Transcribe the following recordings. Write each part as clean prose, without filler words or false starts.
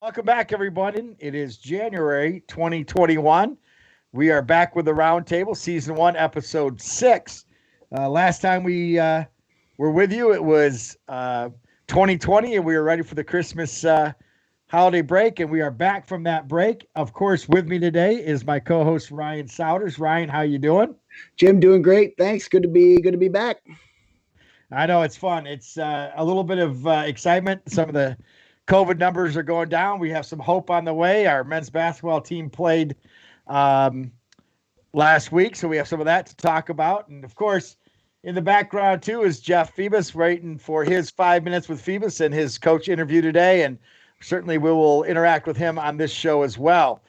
Welcome back, everybody. It is January 2021. We are back with the Roundtable, Season 1, Episode 6. Last time we were with you, it was 2020, and we were ready for the Christmas holiday break, and we are back from that break. Of course, with me today is my co-host, Ryan Souders. Ryan, how you doing? Jim, doing great. Thanks. Good to be back. I know it's fun. It's a little bit of excitement. Some of the COVID numbers are going down. We have some hope on the way. Our men's basketball team played last week, so we have some of that to talk about. And of course, in the background too is Jeff Febus waiting for his 5 minutes with Febus and his coach interview today. And certainly we will interact with him on this show as well.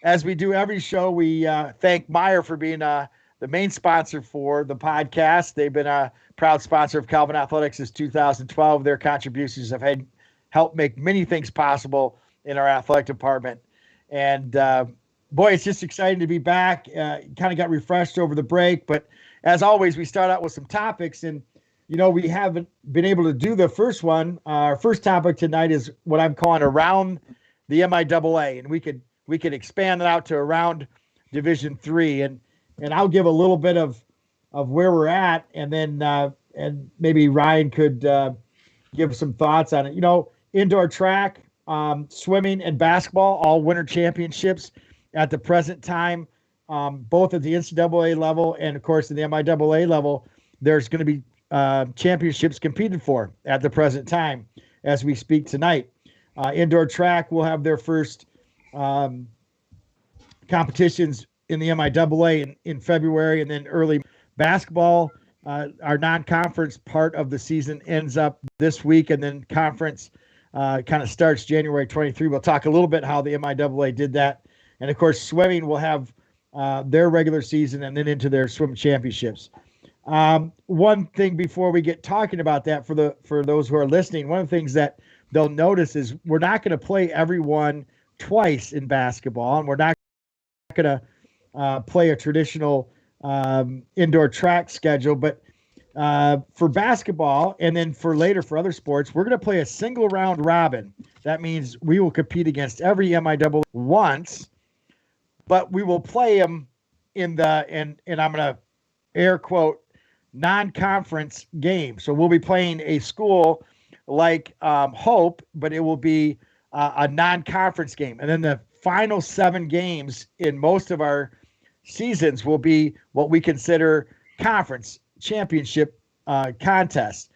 As we do every show, we thank Meyer for being the main sponsor for the podcast. They've been a proud sponsor of Calvin Athletics since 2012. Their contributions have helped make many things possible in our athletic department. And boy, it's just exciting to be back. Kind of got refreshed over the break, but as always, we start out with some topics. And we haven't been able to do the first one. Our first topic tonight is what I'm calling around the MIAA, and we could expand it out to around Division III. And I'll give a little bit of where we're at, and then and maybe Ryan could give some thoughts on it. Indoor track, swimming, and basketball, all winter championships at the present time, both at the NCAA level and, of course, in the MIAA level. There's going to be championships competed for at the present time as we speak tonight. Indoor track will have their first competitions in the MIAA in February, and then early basketball. Our non-conference part of the season ends up this week, and then conference kind of starts January 23. We'll talk a little bit how the MIAA did that. And, of course, swimming will have their regular season and then into their swim championships. One thing before we get talking about that for those who are listening, one of the things that they'll notice is we're not going to play everyone twice in basketball, and we're not going to play a traditional indoor track schedule. But for basketball, and then for later for other sports, we're going to play a single round robin. That means we will compete against every MIAA once, but we will play them in and I'm going to air quote non-conference game. So we'll be playing a school like Hope, but it will be a non-conference game. And then the final 7 games in most of our seasons will be what we consider conference championship contests.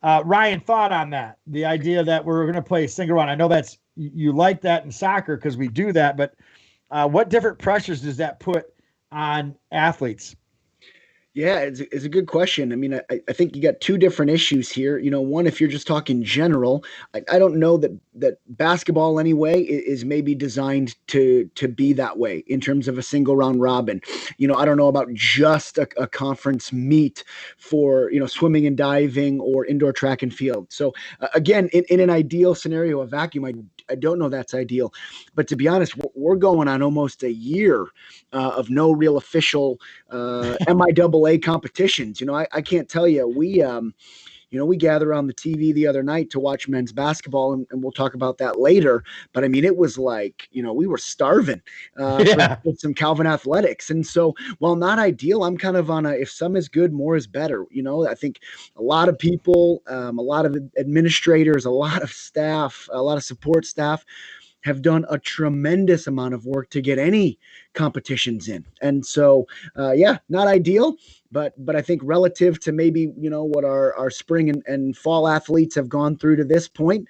Ryan, thought on that? The idea that we're going to play a single round. I know that's you like that in soccer because we do that, but what different pressures does that put on athletes? Yeah, it's a good question. I mean, I think you got two different issues here. One, if you're just talking general, I don't know that basketball anyway is maybe designed to be that way in terms of a single round robin. I don't know about just a conference meet for, swimming and diving or indoor track and field. So again, in an ideal scenario, a vacuum, I don't know that's ideal. But to be honest, we're going on almost a year of no real official MIAA competitions. I can't tell you. We gathered on the TV the other night to watch men's basketball, and we'll talk about that later. But I mean, it was like, we were starving for some Calvin athletics. And so while not ideal, I'm kind of on if some is good, more is better. I think a lot of people, a lot of administrators, a lot of staff, a lot of support staff have done a tremendous amount of work to get any competitions in. And so, not ideal, but I think relative to maybe, what our spring and fall athletes have gone through to this point,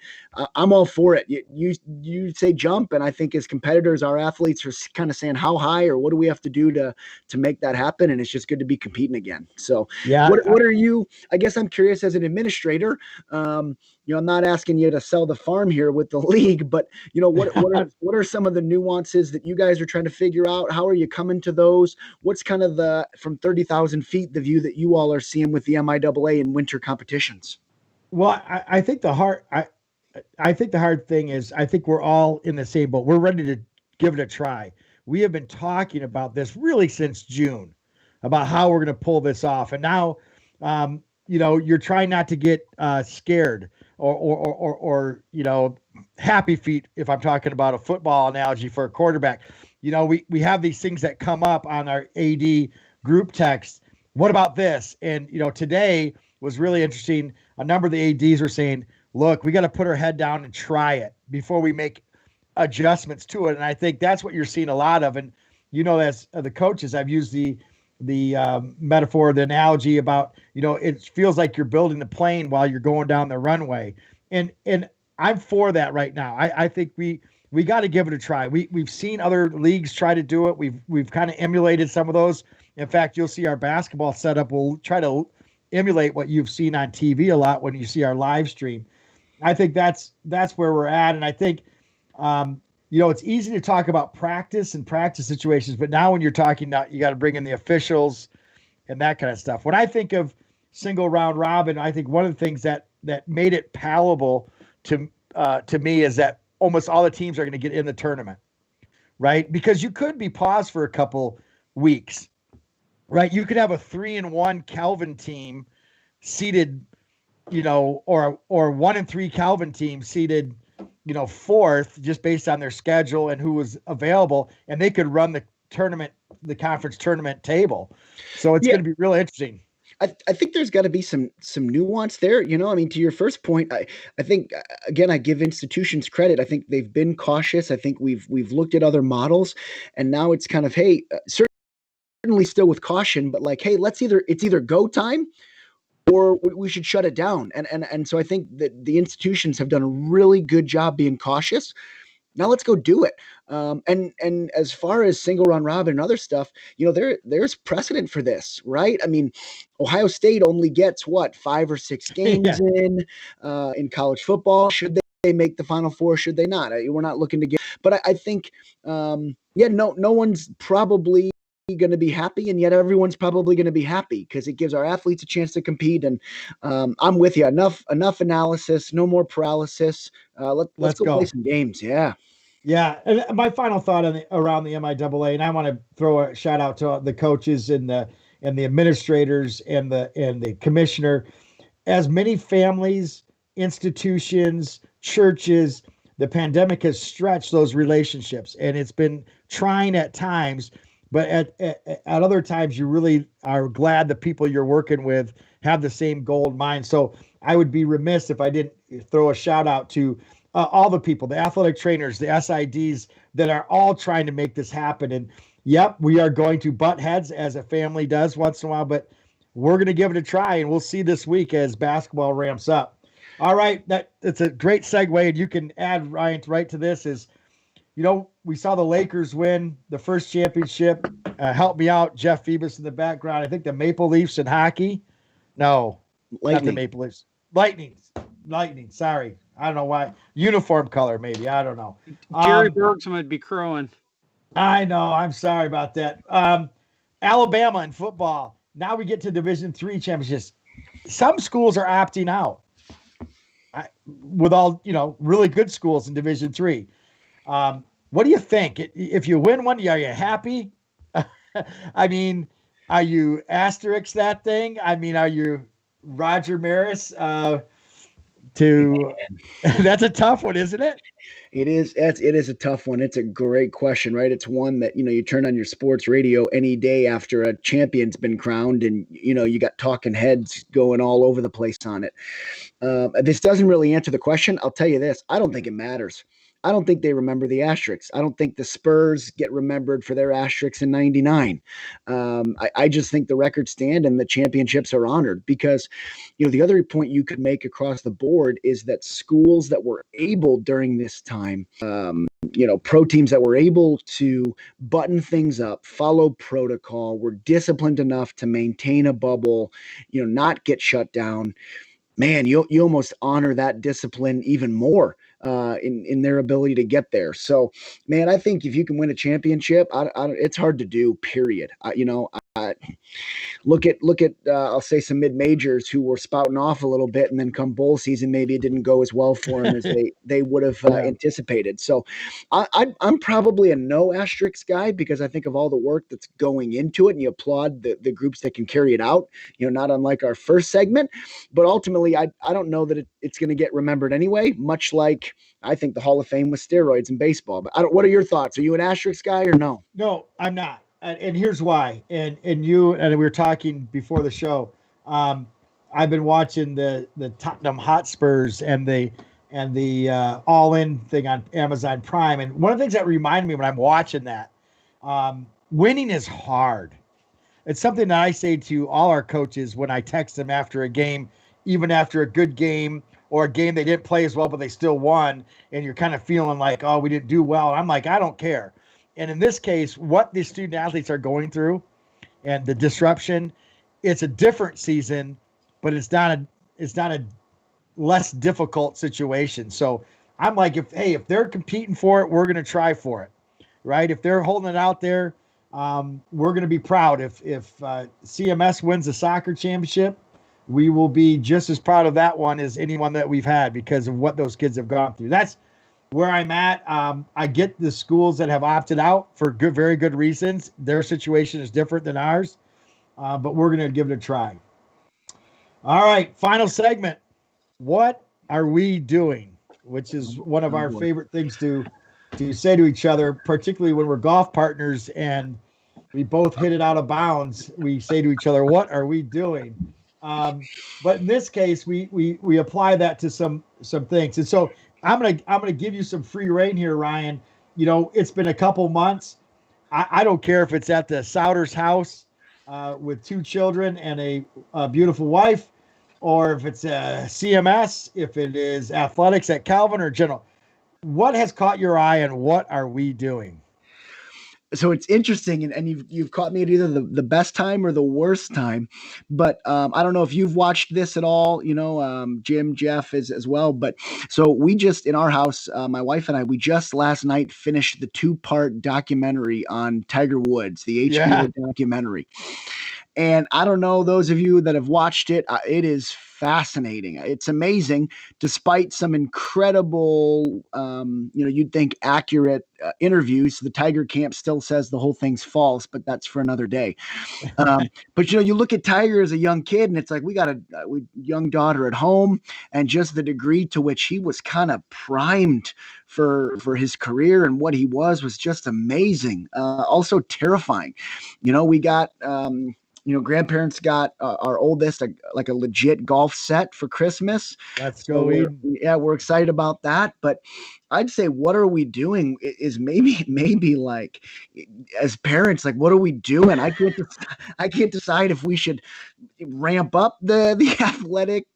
I'm all for it. You say jump, and I think as competitors, our athletes are kind of saying how high or what do we have to do to make that happen? And it's just good to be competing again. So Yeah. what are you, I guess I'm curious as an administrator, I'm not asking you to sell the farm here with the league, but what are some of the nuances that you guys are trying to figure out? How are you coming to those? What's kind of from 30,000 feet, the view that you all are seeing with the MIAA in winter competitions? Well, I think the hard thing is I think we're all in the same boat. We're ready to give it a try. We have been talking about this really since June about how we're going to pull this off. And now, you're trying not to get scared or happy feet, if I'm talking about a football analogy for a quarterback. We have these things that come up on our AD group text. What about this? And today was really interesting. A number of the ADs were saying, look, we got to put our head down and try it before we make adjustments to it. And I think that's what you're seeing a lot of. And as the coaches, I've used the metaphor, the analogy about it feels like you're building the plane while you're going down the runway. And I'm for that right now. I think we got to give it a try. We've seen other leagues try to do it. We've kind of emulated some of those. In fact, you'll see our basketball setup. We'll try to emulate what you've seen on TV a lot when you see our live stream. I think that's where we're at. And I think, it's easy to talk about practice and practice situations, but now when you're talking about, you got to bring in the officials and that kind of stuff. When I think of single round robin, I think one of the things that made it palatable to me is that almost all the teams are going to get in the tournament, right? Because you could be paused for a couple weeks, right? You could have a 3-1 Calvin team seated, or 1-3 Calvin team seated, fourth, just based on their schedule and who was available, and they could run the conference tournament table. So it's going to be really interesting. I think there's got to be some nuance there. To your first point, I think, again, I give institutions credit. I think they've been cautious. I think we've looked at other models, and now it's kind of, hey, certainly still with caution, but like, hey, it's either go time or we should shut it down. And so I think that the institutions have done a really good job being cautious. Now let's go do it. And as far as single round robin and other stuff, there's precedent for this, right? I mean, Ohio State only gets 5 or 6 games in college football. Should they make the Final Four? Should they not? We're not looking to get, but I think, no one's probably going to be happy, and yet everyone's probably going to be happy because it gives our athletes a chance to compete. And I'm with you. Enough analysis, no more paralysis. Let's go play some games. Yeah. And my final thought around the MIAA, and I want to throw a shout out to the coaches and the administrators and the commissioner. As many families, institutions, churches, the pandemic has stretched those relationships, and it's been trying at times. But at other times, you really are glad the people you're working with have the same goal in mind. So I would be remiss if I didn't throw a shout out to all the people, the athletic trainers, the SIDs that are all trying to make this happen. And yep, we are going to butt heads as a family does once in a while, but we're going to give it a try, and we'll see this week as basketball ramps up. All right, it's a great segue, and you can add, Ryan, right to this is, we saw the Lakers win the first championship. Help me out, Jeff Febus in the background. I think the Maple Leafs in hockey. No, Lightning. Not the Maple Leafs. Lightning. Sorry. I don't know why. Uniform color, maybe. I don't know. Jerry Bergson would be crowing. I know. I'm sorry about that. Alabama in football. Now we get to Division III championships. Some schools are opting out with all, really good schools in Division III. What do you think? If you win one, are you happy? I mean, are you asterisk that thing? I mean, are you Roger Maris? That's a tough one, isn't it? It is. It is a tough one. It's a great question, right? It's one that, you turn on your sports radio any day after a champion's been crowned, and, you got talking heads going all over the place on it. This doesn't really answer the question. I'll tell you this. I don't think it matters. I don't think they remember the asterisks. I don't think the Spurs get remembered for their asterisks in 99. I just think the records stand and the championships are honored because, the other point you could make across the board is that schools that were able during this time, pro teams that were able to button things up, follow protocol, were disciplined enough to maintain a bubble, not get shut down. Man, you almost honor that discipline even more in their ability to get there. So, man, I think if you can win a championship, it's hard to do. Period. Look at I'll say some mid majors who were spouting off a little bit, and then come bowl season, maybe it didn't go as well for them as they would have anticipated. So, I'm probably a no asterisk guy because I think of all the work that's going into it, and you applaud the groups that can carry it out. Not unlike our first segment, but ultimately, I don't know that it's going to get remembered anyway. Much like I think the Hall of Fame with steroids in baseball. But what are your thoughts? Are you an asterisk guy or no? No, I'm not. And here's why. And you and we were talking before the show. I've been watching the Tottenham Hotspurs and the All In thing on Amazon Prime. And one of the things that reminded me when I'm watching that, winning is hard. It's something that I say to all our coaches when I text them after a game, even after a good game or a game they didn't play as well, but they still won. And you're kind of feeling like, oh, we didn't do well. I'm like, I don't care. And in this case, what the student athletes are going through and the disruption, it's a different season, but it's not a less difficult situation. So I'm like, if they're competing for it, we're going to try for it, right? If they're holding it out there, we're going to be proud. If CMS wins the soccer championship, we will be just as proud of that one as anyone that we've had because of what those kids have gone through. That's where I'm at. I get the schools that have opted out for very good reasons. Their situation is different than ours, but we're going to give it a try. All right, final segment. What are we doing? Which is one of our favorite things to say to each other, particularly when we're golf partners and we both hit it out of bounds. We say to each other, "What are we doing?" But in this case, we apply that to some things, and so I'm gonna give you some free reign here, Ryan. It's been a couple months. I don't care if it's at the Souders house with 2 children and a beautiful wife, or if it's a CMS, if it is athletics at Calvin or General. What has caught your eye, and what are we doing? So it's interesting, and you've caught me at either the best time or the worst time. But I don't know if you've watched this at all. Jim, Jeff as well. But so we just in our house, my wife and I, we just last night finished the 2-part documentary on Tiger Woods, the HBO documentary. And I don't know, those of you that have watched it, it is fascinating. It's amazing, despite some incredible, you'd think accurate interviews. The Tiger camp still says the whole thing's false, but that's for another day. But you look at Tiger as a young kid, and it's like we got a young daughter at home, and just the degree to which he was kind of primed for his career and what he was just amazing. Also terrifying. We got. Grandparents got our oldest like a legit golf set for Christmas. Let's go. We're excited about that. But I'd say, what are we doing is maybe like as parents, like, what are we doing? I can't decide if we should ramp up the athletic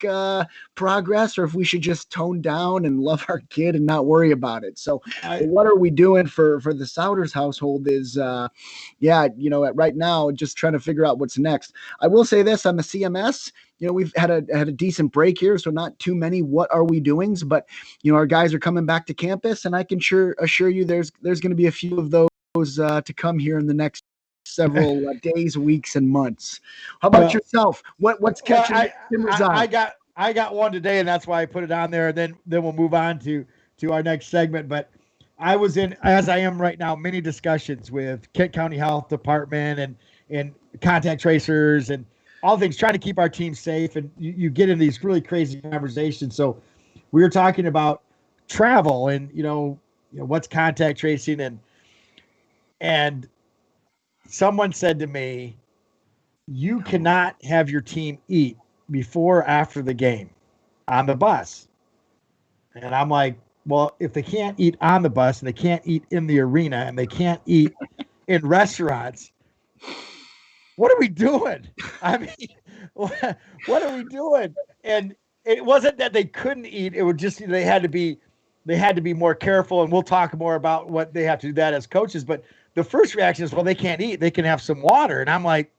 progress or if we should just tone down and love our kid and not worry about it. So what are we doing for the Souders household is, right now, just trying to figure out what's next. I will say this on the CMS, we've had a decent break here, so not too many what are we doings, but our guys are coming back to campus, and I can assure you there's going to be a few of those to come here in the next several days, weeks, and months. How about yourself? What's catching Timmer's eye? I got one today, and that's why I put it on there. And then we'll move on to our next segment. But I was in, as I am right now, many discussions with Kent County Health Department and contact tracers and all things, trying to keep our team safe. And you get in these really crazy conversations. So we were talking about travel and what's contact tracing and someone said to me, you cannot have your team eat before or after the game on the bus. And I'm like, well, if they can't eat on the bus and they can't eat in the arena and they can't eat in restaurants, what are we doing? I mean, what are we doing? And it wasn't that they couldn't eat. It was just they had to be more careful. And we'll talk more about what they have to do that as coaches. But the first reaction is, well, they can't eat. They can have some water. And I'm like,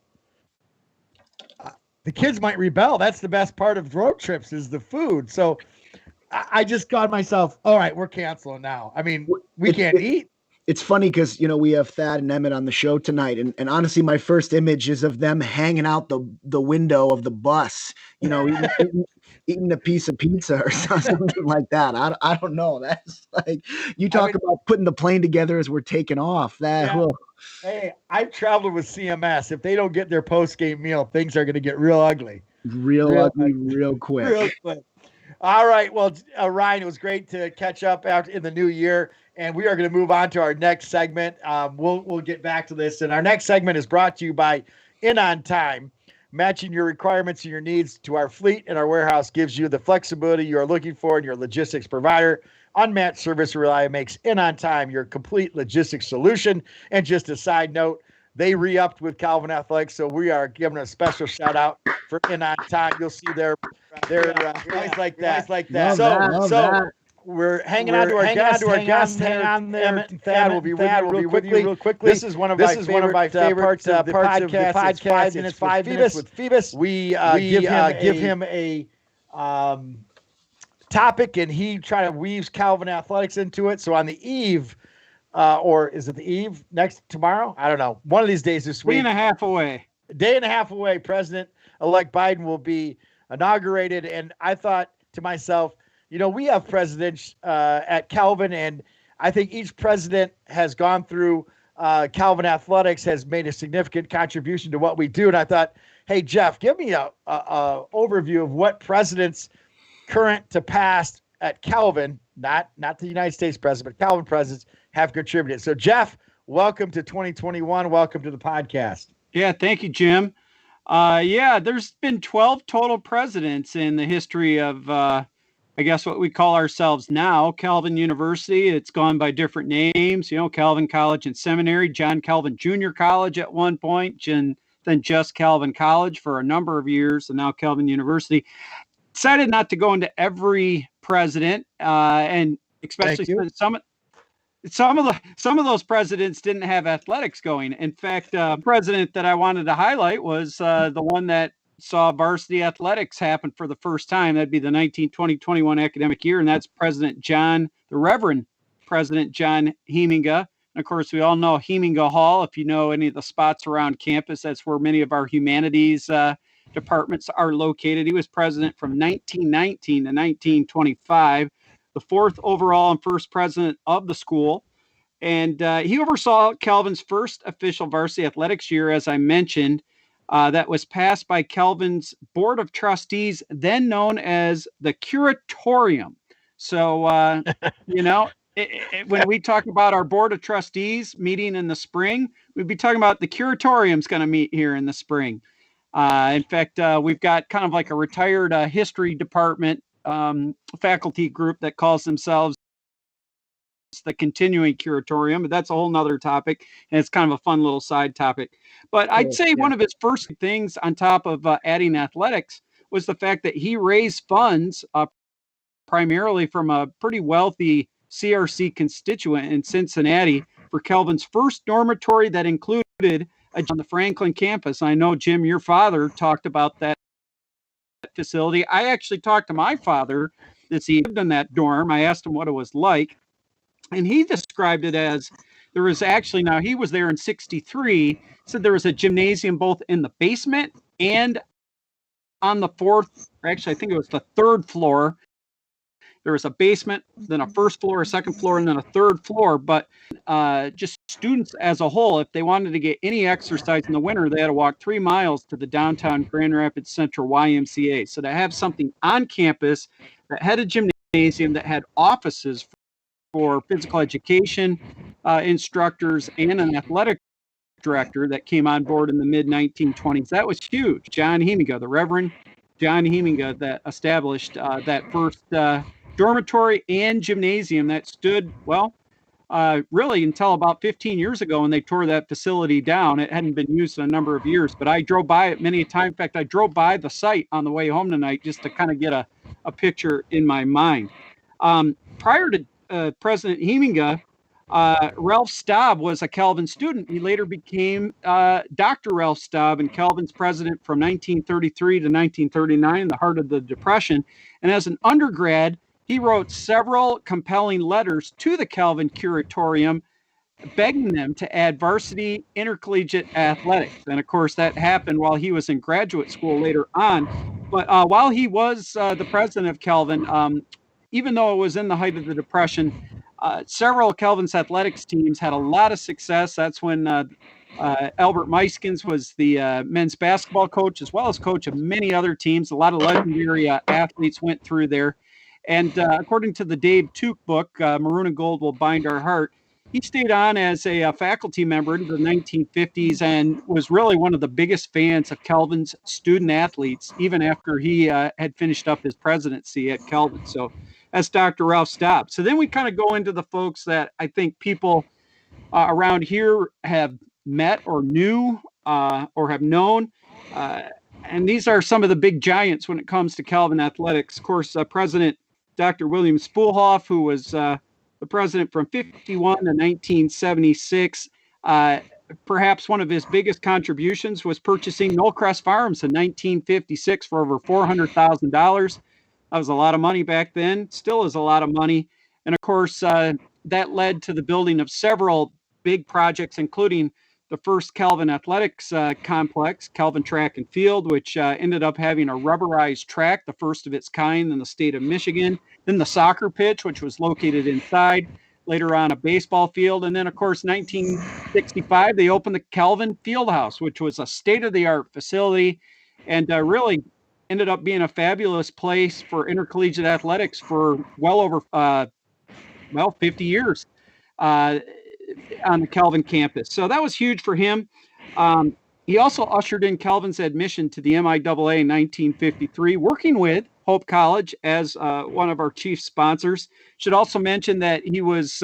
the kids might rebel. That's the best part of road trips is the food. So I just got myself, all right, we're canceling now. I mean, we can't eat. It's funny because, we have Thad and Emmett on the show tonight. And honestly, my first image is of them hanging out the window of the bus, eating a piece of pizza or something like that. I don't know. That's like, you talk about putting the plane together as we're taking off. Hey, I've traveled with CMS. If they don't get their post-game meal, things are going to get real ugly. Real ugly, real quick. Real quick. All right. Well, Ryan, it was great to catch up out in the new year. And we are going to move on to our next segment. We'll get back to this. And our next segment is brought to you by In On Time. Matching your requirements and your needs to our fleet and our warehouse gives you the flexibility you are looking for in your logistics provider. Unmatched service reliability makes In On Time your complete logistics solution. And just a side note, they re-upped with Calvin Athletics, so we are giving a special shout out for In On Time. You'll see their guys like that. Love that. We're hanging on to our guests. Hang on there. Emmett and Thad will be with you real quickly. This is one of my favorite parts of the podcast. It's 5 minutes with Febus. We give him a topic, and he try to weaves Calvin Athletics into it. So on the eve, or is it the eve tomorrow? I don't know. One of these days this week. Day and a half away. President-elect Biden will be inaugurated, and I thought to myself, we have presidents at Calvin, and I think each president has gone through Calvin Athletics, has made a significant contribution to what we do. And I thought, hey, Jeff, give me a overview of what presidents current to past at Calvin, not the United States president, but Calvin presidents have contributed. So, Jeff, welcome to 2021. Welcome to the podcast. Yeah, thank you, Jim. There's been 12 total presidents in the history of I guess what we call ourselves now, Calvin University. It's gone by different names, Calvin College and Seminary, John Calvin Junior College at one point, and then just Calvin College for a number of years, and now Calvin University. Decided not to go into every president, and especially some of those presidents didn't have athletics going. In fact, president that I wanted to highlight was the one that saw varsity athletics happen for the first time. That'd be the 1920-21 academic year, and that's the Reverend President John Heminga. And of course, we all know Heminga Hall. If you know any of the spots around campus, that's where many of our humanities departments are located. He was president from 1919 to 1925, the fourth overall and first president of the school. And he oversaw Calvin's first official varsity athletics year, as I mentioned, that was passed by Calvin's Board of Trustees, then known as the Curatorium. So, when we talk about our Board of Trustees meeting in the spring, we'd be talking about the Curatorium's going to meet here in the spring. In fact, we've got kind of like a retired history department faculty group that calls themselves the Continuing Curatorium, but that's a whole nother topic, and it's kind of a fun little side topic. But I'd say one of his first things on top of adding athletics was the fact that he raised funds primarily from a pretty wealthy CRC constituent in Cincinnati for Calvin's first dormitory that included on the Franklin campus. I know, Jim, your father talked about that facility. I actually talked to my father this evening. He lived in that dorm. I asked him what it was like, and he described it as there was actually, now he was there in 1963, said there was a gymnasium both in the basement and on the fourth, actually I think it was the third floor. There was a basement, then a first floor, a second floor, and then a third floor. But just students as a whole, if they wanted to get any exercise in the winter, they had to walk 3 miles to the downtown Grand Rapids Central YMCA. So to have something on campus that had a gymnasium, that had offices for physical education instructors and an athletic director that came on board in the mid-1920s, that was huge. John Heminga, the Reverend John Heminga, that established that first dormitory and gymnasium that stood, really until about 15 years ago when they tore that facility down. It hadn't been used in a number of years, but I drove by it many a time. In fact, I drove by the site on the way home tonight just to kind of get a picture in my mind. Prior to President Heminga, Ralph Staub was a Calvin student. He later became Dr. Ralph Staub, and Calvin's president from 1933 to 1939, in the heart of the Depression. And as an undergrad, he wrote several compelling letters to the Calvin Curatorium, begging them to add varsity intercollegiate athletics. And of course, that happened while he was in graduate school later on. But while he was the president of Calvin, even though it was in the height of the Depression, several of Calvin's athletics teams had a lot of success. That's when Albert Meiskens was the men's basketball coach, as well as coach of many other teams. A lot of legendary athletes went through there. And according to the Dave Tuke book, Maroon and Gold Will Bind Our Heart, he stayed on as a faculty member into the 1950s and was really one of the biggest fans of Calvin's student athletes, even after he had finished up his presidency at Calvin. So that's Dr. Ralph Staub. So then we kind of go into the folks that I think people around here have met or knew or have known. And these are some of the big giants when it comes to Calvin athletics. Of course, President Dr. William Spoolhoff, who was the president from 51 to 1976. Perhaps one of his biggest contributions was purchasing Knollcrest Farms in 1956 for over $400,000. That was a lot of money back then, still is a lot of money. And of course, that led to the building of several big projects, including the first Calvin Athletics complex, Calvin Track and Field, which ended up having a rubberized track, the first of its kind in the state of Michigan. Then the soccer pitch, which was located inside. Later on, a baseball field. And then, of course, 1965, they opened the Calvin Fieldhouse, which was a state-of-the-art facility and really ended up being a fabulous place for intercollegiate athletics for well over 50 years on the Calvin campus. So that was huge for him. He also ushered in Calvin's admission to the MIAA in 1953, working with Hope College as one of our chief sponsors. Should also mention that he was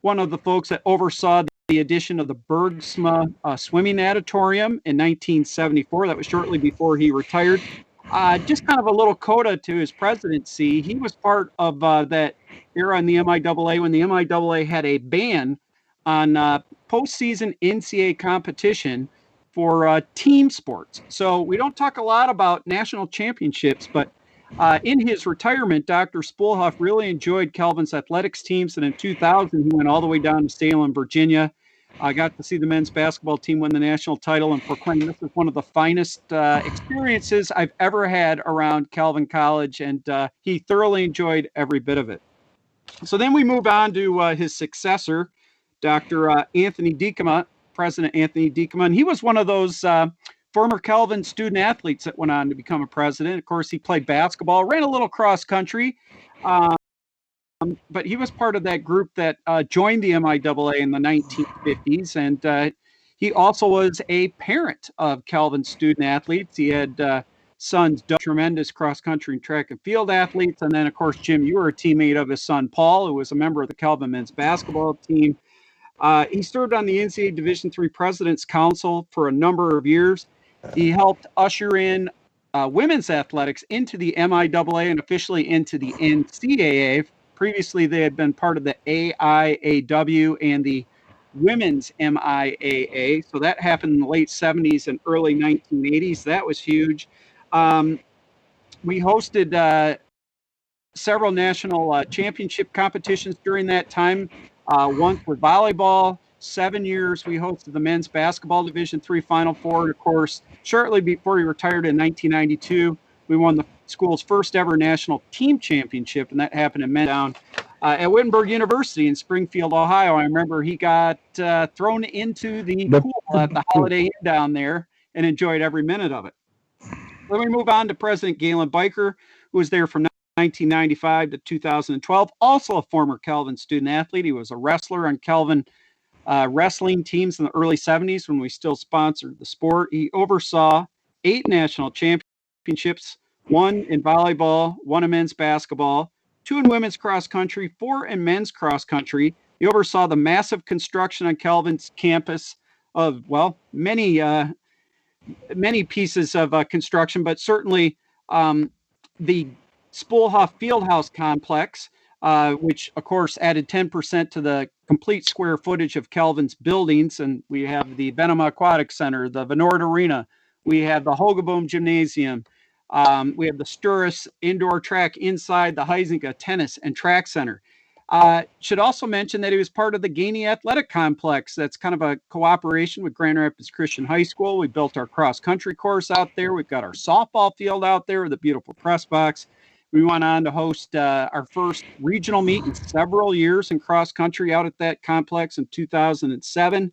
one of the folks that oversaw the addition of the Bergsma Swimming Natatorium in 1974. That was shortly before he retired. Just kind of a little coda to his presidency. He was part of that era in the MIAA when the MIAA had a ban on postseason NCAA competition for team sports. So we don't talk a lot about national championships, but in his retirement, Dr. Spoolhoff really enjoyed Calvin's athletics teams, and in 2000, he went all the way down to Salem, Virginia. I got to see the men's basketball team win the national title and proclaim this is one of the finest experiences I've ever had around Calvin College, and he thoroughly enjoyed every bit of it. So then we move on to his successor, Dr. Anthony Diekemann, President Anthony Diekemann. He was one of those former Calvin student athletes that went on to become a president. Of course, he played basketball, ran a little cross country, but he was part of that group that joined the MIAA in the 1950s. And he also was a parent of Calvin student athletes. He had sons, tremendous cross country and track and field athletes. And then, of course, Jim, you were a teammate of his son, Paul, who was a member of the Calvin men's basketball team. He served on the NCAA Division III President's Council for a number of years. He helped usher in women's athletics into the MIAA and officially into the NCAA. Previously, they had been part of the AIAW and the women's MIAA. So that happened in the late 70s and early 1980s. That was huge. We hosted several national championship competitions during that time. One for volleyball. 7 years we hosted the men's basketball Division III Final Four. And of course, shortly before he retired in 1992, we won the school's first ever national team championship, and that happened in down at Wittenberg University in Springfield, Ohio. I remember he got thrown into the pool at the Holiday Inn down there and enjoyed every minute of it. Then we move on to President Galen Biker, who was there from 1995 to 2012, also a former Calvin student athlete. He was a wrestler on Calvin wrestling teams in the early 70s when we still sponsored the sport. He oversaw 8 national championships, 1 in volleyball, 1 in men's basketball, 2 in women's cross country, 4 in men's cross country. He oversaw the massive construction on Calvin's campus of, well, many pieces of construction, but certainly the Spoolhoff Fieldhouse complex, which of course added 10% to the complete square footage of Calvin's buildings. And we have the Venema Aquatic Center, the Venord Arena, we have the Hogaboom Gymnasium, We have the Souders indoor track inside the Heminga Tennis and Track Center. Should also mention that he was part of the Gainey Athletic Complex. That's kind of a cooperation with Grand Rapids Christian High School. We built our cross-country course out there. We've got our softball field out there with a beautiful press box. We went on to host our first regional meet in several years in cross-country out at that complex in 2007.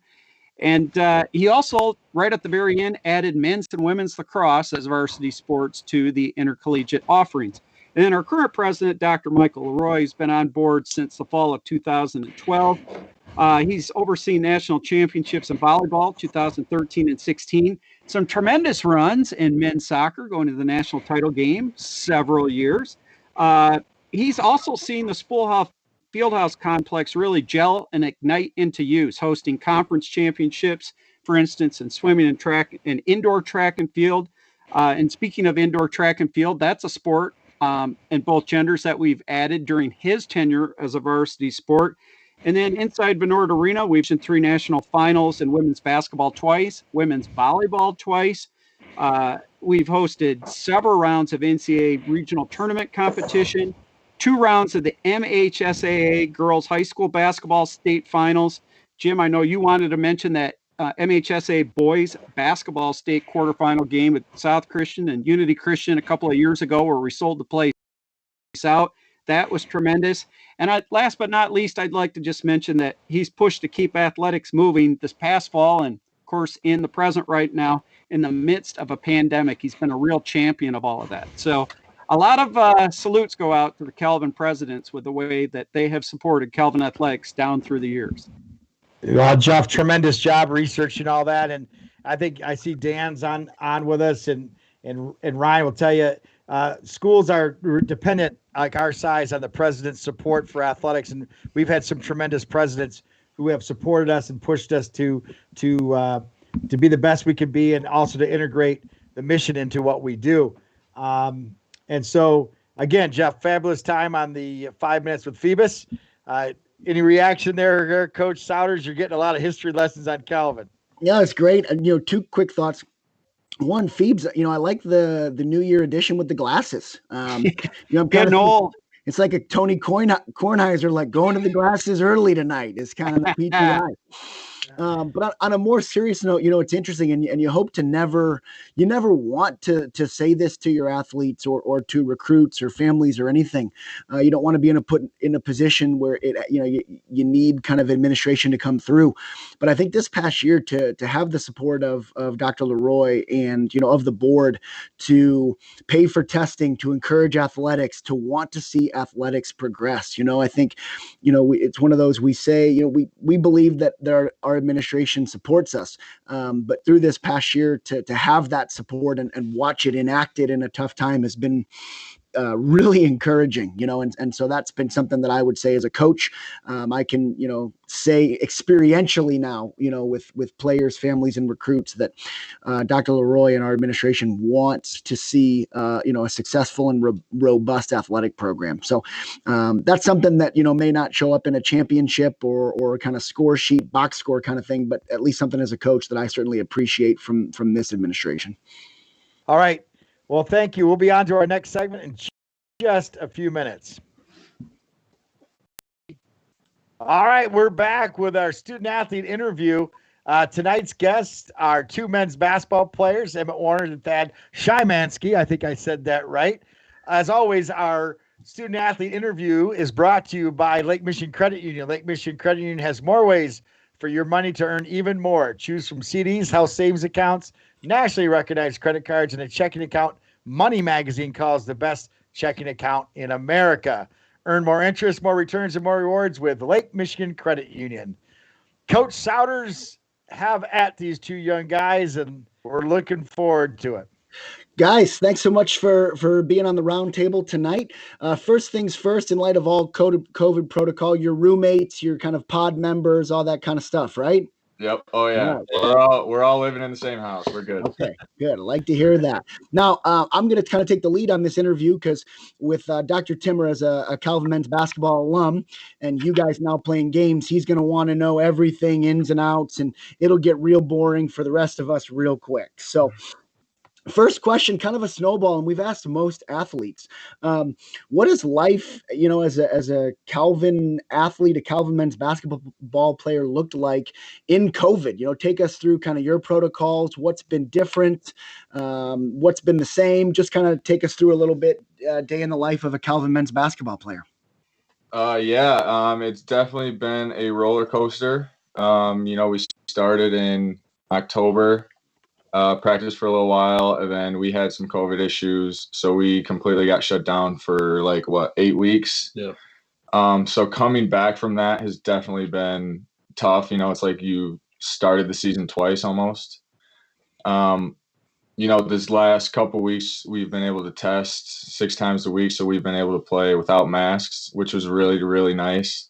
And he also, right at the very end, added men's and women's lacrosse as varsity sports to the intercollegiate offerings. And then our current president, Dr. Michael Leroy, has been on board since the fall of 2012. He's overseen national championships in volleyball, 2013 and 16. Some tremendous runs in men's soccer, going to the national title game several years. He's also seen the Fieldhouse complex really gel and ignite into use, hosting conference championships, for instance, in swimming and track and indoor track and field. And speaking of indoor track and field, that's a sport in both genders that we've added during his tenure as a varsity sport. And then inside Vennord Arena, we've seen 3 national finals in women's basketball twice, women's volleyball twice. We've hosted several rounds of NCAA regional tournament competition, 2 rounds of the MHSAA girls high school basketball state finals. Jim, I know you wanted to mention that MHSAA boys basketball state quarterfinal game with South Christian and Unity Christian a couple of years ago, where we sold the place out. That was tremendous. And last but not least, I'd like to just mention that he's pushed to keep athletics moving this past fall and, of course, in the present right now, in the midst of a pandemic. He's been a real champion of all of that. So a lot of salutes go out to the Calvin presidents with the way that they have supported Calvin athletics down through the years. Well, Jeff, tremendous job researching all that. And I think I see Dan's on with us, and Ryan will tell you, schools are dependent, like our size, on the president's support for athletics. And we've had some tremendous presidents who have supported us and pushed us to be the best we can be, and also to integrate the mission into what we do. And so, again, Jeff, fabulous time on the 5 minutes with Febus. Any reaction there, Coach Souders? You're getting a lot of history lessons on Calvin. Yeah, it's great. And, 2 quick thoughts. One, Phoebes, I like the New Year edition with the glasses. I'm getting old. It's like a Tony Kornheiser, like going to the glasses early tonight. It's kind of the PTI. But on a more serious note, it's interesting, and you hope to never want to say this to your athletes or to recruits or families or anything. You don't want to be in a position where you need kind of administration to come through. But I think this past year to have the support of Dr. Leroy and of the board to pay for testing, to encourage athletics, to want to see athletics progress. I think it's one of those, we say we believe that our administration supports us. But through this past year to have that support and watch it enacted in a tough time has been really encouraging, and so that's been something that I would say as a coach, I can, say experientially now, with players, families, and recruits that Dr. Leroy and our administration wants to see, a successful and robust athletic program. So that's something that, may not show up in a championship or kind of score sheet, box score kind of thing, but at least something as a coach that I certainly appreciate from this administration. All right. Well, thank you. We'll be on to our next segment in just a few minutes. All right, we're back with our student-athlete interview. Tonight's guests are 2 men's basketball players, Emmett Warner and Thad Shymanski. I think I said that right. As always, our student-athlete interview is brought to you by Lake Michigan Credit Union. Lake Michigan Credit Union has more ways for your money to earn even more. Choose from CDs, house savings accounts, nationally recognized credit cards, and a checking account Money Magazine calls the best checking account in America. Earn more interest, more returns, and more rewards with Lake Michigan Credit Union. Coach Souders, have at these 2 young guys, and we're looking forward to it. Guys, thanks so much for being on the roundtable tonight. First things first, in light of all COVID protocol, your roommates, your kind of pod members, all that kind of stuff, right? Yep. Oh yeah. Right. We're all living in the same house. We're good. Okay, good. I like to hear that. Now, I'm going to kind of take the lead on this interview because with Dr. Timmer as a Calvin men's basketball alum, and you guys now playing games, he's going to want to know everything ins and outs, and it'll get real boring for the rest of us real quick. So First question, kind of a snowball, and we've asked most athletes, what is life, as a Calvin athlete, a Calvin men's basketball player looked like in COVID? Take us through kind of your protocols, what's been different, what's been the same. Just kind of take us through a little bit, day in the life of a Calvin men's basketball player. It's definitely been a roller coaster. We started in October. Practiced for a little while, and then we had some COVID issues, so we completely got shut down for 8 weeks. Yeah. So coming back from that has definitely been tough. It's like you started the season twice almost. This last couple weeks we've been able to test 6 times a week, so we've been able to play without masks, which was really, really nice.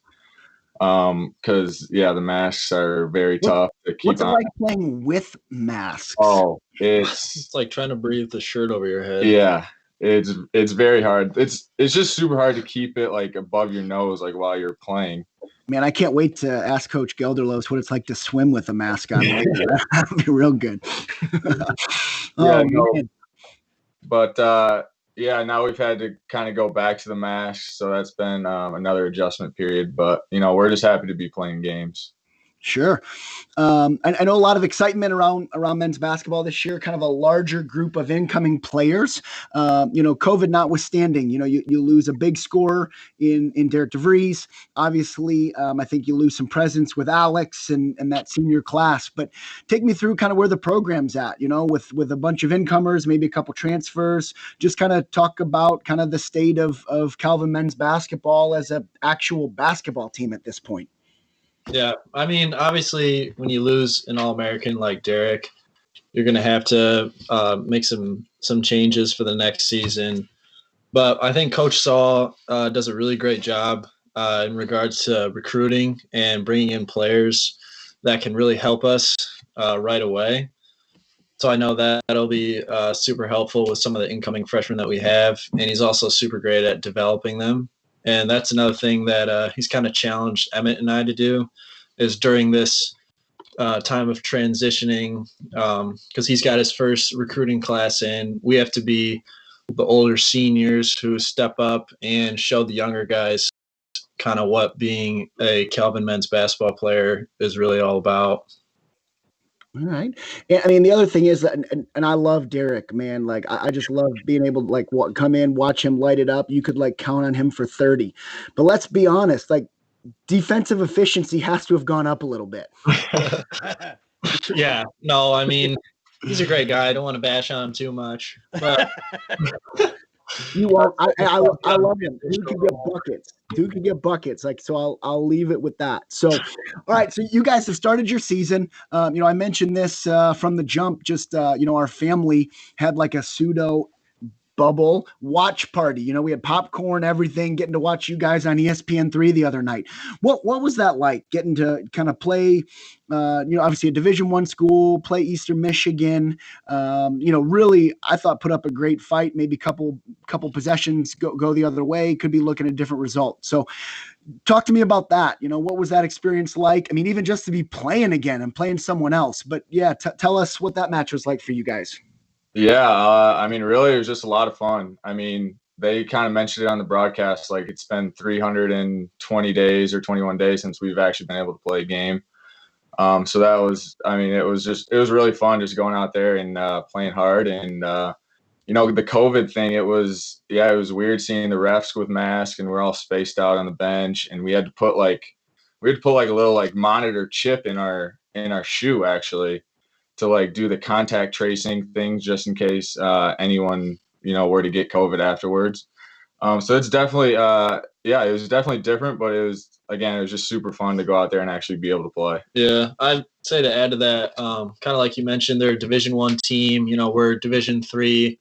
Because the masks are very tough to keep What's it on. like playing with masks? Oh, it's It's like trying to breathe the shirt over your head. yeah, it's very hard. It's just super hard to keep it above your nose while you're playing. Man, I can't wait to ask Coach Gelderloos what it's like to swim with a mask on. That'd be real good. Man. But now we've had to kind of go back to the masks, so that's been another adjustment period. But we're just happy to be playing games. Sure. I know a lot of excitement around men's basketball this year, kind of a larger group of incoming players. COVID notwithstanding, you lose a big scorer in Derek DeVries. Obviously, I think you lose some presence with Alex and that senior class. But take me through kind of where the program's at, with a bunch of incomers, maybe a couple transfers. Just kind of talk about kind of the state of Calvin men's basketball as an actual basketball team at this point. Yeah, I mean, obviously, when you lose an All-American like Derek, you're going to have to make some changes for the next season. But I think Coach Saul does a really great job in regards to recruiting and bringing in players that can really help us right away. So I know that'll be super helpful with some of the incoming freshmen that we have. And he's also super great at developing them. And that's another thing that he's kind of challenged Emmett and I to do is during this time of transitioning, because he's got his first recruiting class in, we have to be the older seniors who step up and show the younger guys kind of what being a Calvin men's basketball player is really all about. All right. I mean, the other thing is that, and I love Derek, man. I just love being able to come in, watch him light it up. You could count on him for 30. But let's be honest, defensive efficiency has to have gone up a little bit. Yeah. No, I mean, he's a great guy. I don't want to bash on him too much. But you won't. I love him. Dude can get buckets. So I'll leave it with that. So, all right. So you guys have started your season. I mentioned this from the jump. Just our family had a pseudo bubble watch party. We had popcorn, everything, getting to watch you guys on ESPN3 the other night. What was that like, getting to kind of play, obviously a Division I school, play Eastern Michigan, really, I thought put up a great fight, maybe couple possessions go the other way, could be looking at a different result. So talk to me about that. What was that experience like? I mean, even just to be playing again and playing someone else, but yeah, tell us what that match was like for you guys. Yeah, I mean, really, it was just a lot of fun. I mean, they kind of mentioned it on the broadcast, it's been 320 days or 21 days since we've actually been able to play a game. So that was, I mean, it was really fun just going out there and playing hard. And, the COVID thing, it was weird seeing the refs with masks and we're all spaced out on the bench. And we had to put a little monitor chip in our shoe, actually, to do the contact tracing things just in case anyone were to get COVID afterwards. So it's definitely it was definitely different, but it was just super fun to go out there and actually be able to play. Yeah, I'd say to add to that, kind of like you mentioned, they're a Division I team. We're Division III.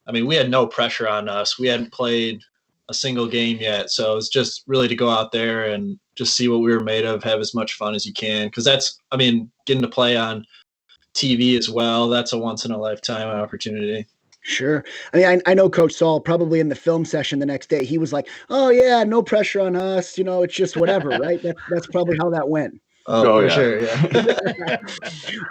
I mean, we had no pressure on us. We hadn't played a single game yet, so it's just really to go out there and just see what we were made of, have as much fun as you can, because getting to play on TV as well, that's a once in a lifetime opportunity. Sure. I mean, I know Coach Saul probably in the film session the next day, he was like, oh yeah, no pressure on us. It's just whatever, right? That's probably how that went. Oh, for yeah. sure. Yeah.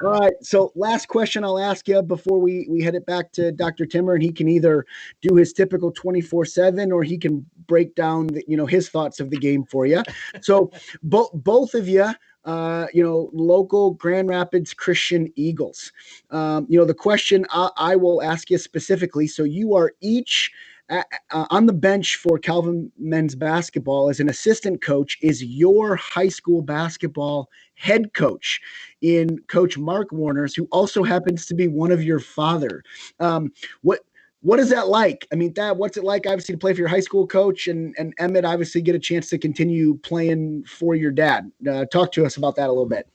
All right. So last question I'll ask you before we head it back to Dr. Timmer, and he can either do his typical 24/7 or he can break down his thoughts of the game for you. So both of you, local Grand Rapids Christian Eagles. The question I will ask you specifically. So you are each on the bench for Calvin men's basketball as an assistant coach. Is your high school basketball head coach in Coach Mark Warner's, who also happens to be one of your father. What is that like? I mean, Dad, what's it like, obviously, to play for your high school coach, and Emmett, obviously, get a chance to continue playing for your dad? Talk to us about that a little bit.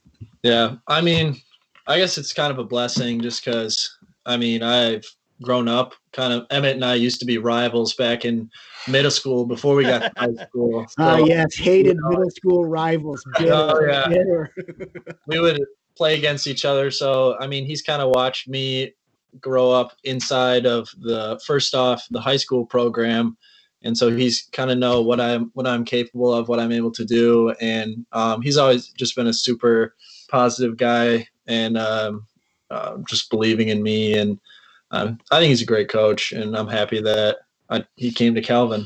Yeah. I mean, I guess it's kind of a blessing just because, I've grown up Emmett and I used to be rivals back in middle school before we got to high school. So, yes, hated middle school rivals. Bitter. We would play against each other. So, he's kind of watched me grow up inside of the high school program. And so he's kind of know what I'm capable of, what I'm able to do. And he's always just been a super positive guy and just believing in me. And I think he's a great coach, and I'm happy that he came to Calvin.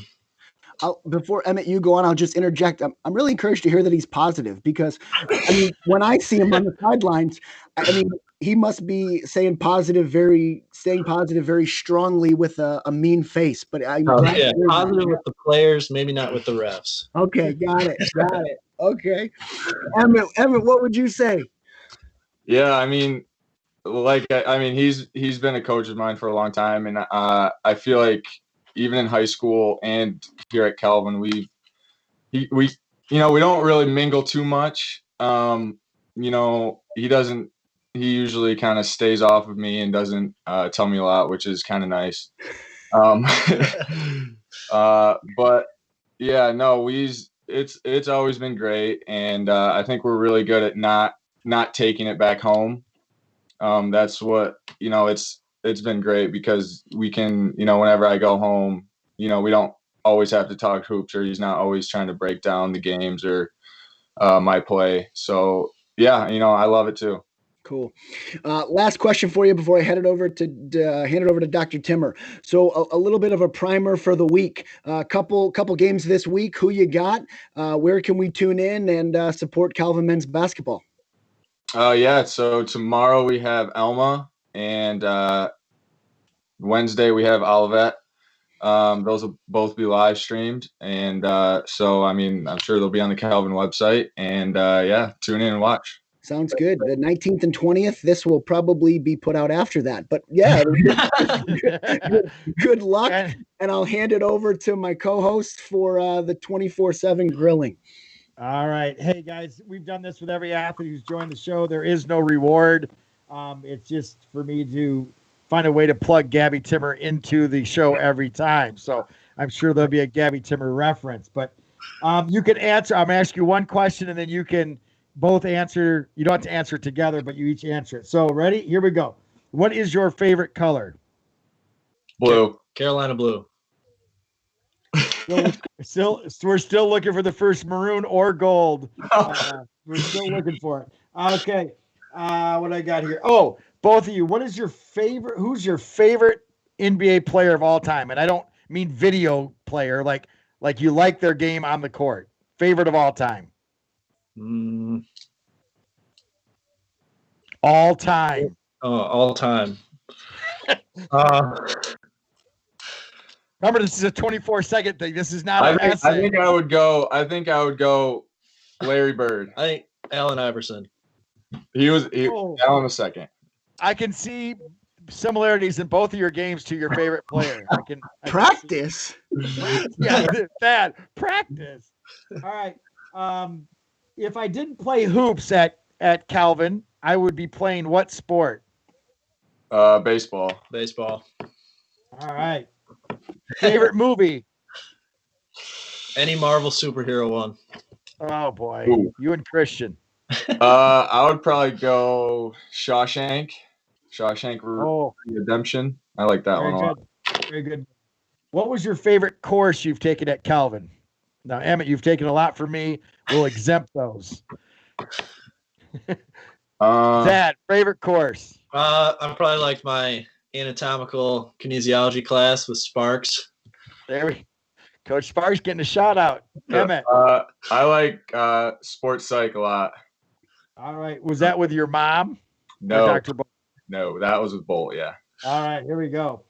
Before Emmett, you go on, I'll just interject. I'm really encouraged to hear that he's positive because, when I see him on the sidelines, he must be staying positive very strongly with a mean face. But positive with the players, maybe not with the refs. Okay, got it. Okay, Emmett, what would you say? Yeah, he's been a coach of mine for a long time, and I feel like even in high school and here at Calvin, we don't really mingle too much. He usually kind of stays off of me and doesn't tell me a lot, which is kind of nice. But yeah, no, it's always been great, and I think we're really good at not taking it back home. That's what it's been great because we can, whenever I go home, we don't always have to talk hoops, or he's not always trying to break down the games or my play. So yeah, I love it too. Cool. Last question for you before I hand it over to Dr. Timmer. So a little bit of a primer for the week. Couple games this week. Who you got? Where can we tune in and support Calvin men's basketball? So tomorrow we have Elma, and Wednesday we have Olivet. Those will both be live streamed, and so I'm sure they'll be on the Calvin website, and tune in and watch. Sounds good. The 19th and 20th, this will probably be put out after that. But yeah, good luck. And I'll hand it over to my co-host for the 24/7 grilling. All right. Hey, guys, we've done this with every athlete who's joined the show. There is no reward. It's just for me to find a way to plug Gabby Timmer into the show every time. So I'm sure there'll be a Gabby Timmer reference. But you can answer. I'm going to ask you one question, and then you can both answer. You don't have to answer it together, but you each answer it. So ready? Here we go. What is your favorite color? Blue. Carolina blue. We're still looking for the first maroon or gold. We're still looking for it. Okay. What I got here? Oh, both of you. What is your favorite? Who's your favorite NBA player of all time? And I don't mean video player, like you like their game on the court. Favorite of all time. All time. All time. Remember, this is a 24-second thing. This is not an essay. I think I would go Larry Bird. I think Allen Iverson. Allen was second. I can see similarities in both of your games to your favorite player. I can practice. Yeah, that practice. All right. If I didn't play hoops at Calvin, I would be playing what sport? Baseball. All right. Favorite movie? Any Marvel superhero one. Oh boy. Ooh. You and Christian. I would probably go Shawshank Redemption. I like that one a lot. Very good. What was your favorite course you've taken at Calvin? Now, Emmett, you've taken a lot from me. We'll exempt those. Dad, favorite course? I'm probably like my anatomical kinesiology class with Sparks. Coach Sparks getting a shout out. Emmett. I like sports psych a lot. All right. Was that with your mom? No, Dr. Bolt? no, that was with Bolt. Yeah. All right, here we go.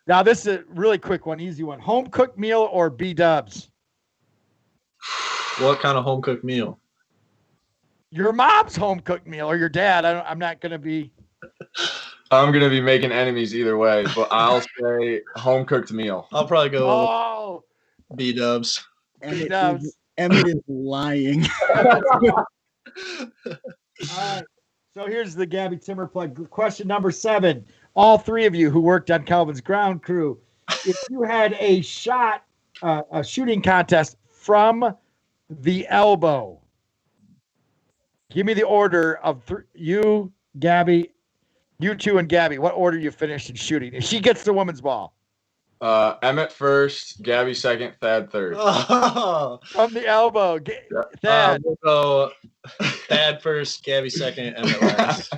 Now this is a really quick one, easy one. Home cooked meal or B-dubs? What kind of home cooked meal? Your mom's home cooked meal or your dad. I'm not going to be. I'm going to be making enemies either way, but I'll say home cooked meal. I'll probably go Oh, B-dubs. B-dubs. Emmett is lying. All right. So here's the Gabby Timmer plug. Question number 7. All three of you who worked on Calvin's ground crew, if you had a shooting contest from the elbow, give me the order of you, Gabby, you two and Gabby. What order you finished in shooting? If she gets the women's ball. Emmett first, Gabby second, Thad third. Oh. From the elbow. Thad. We'll go Thad first, Gabby second, Emmett last.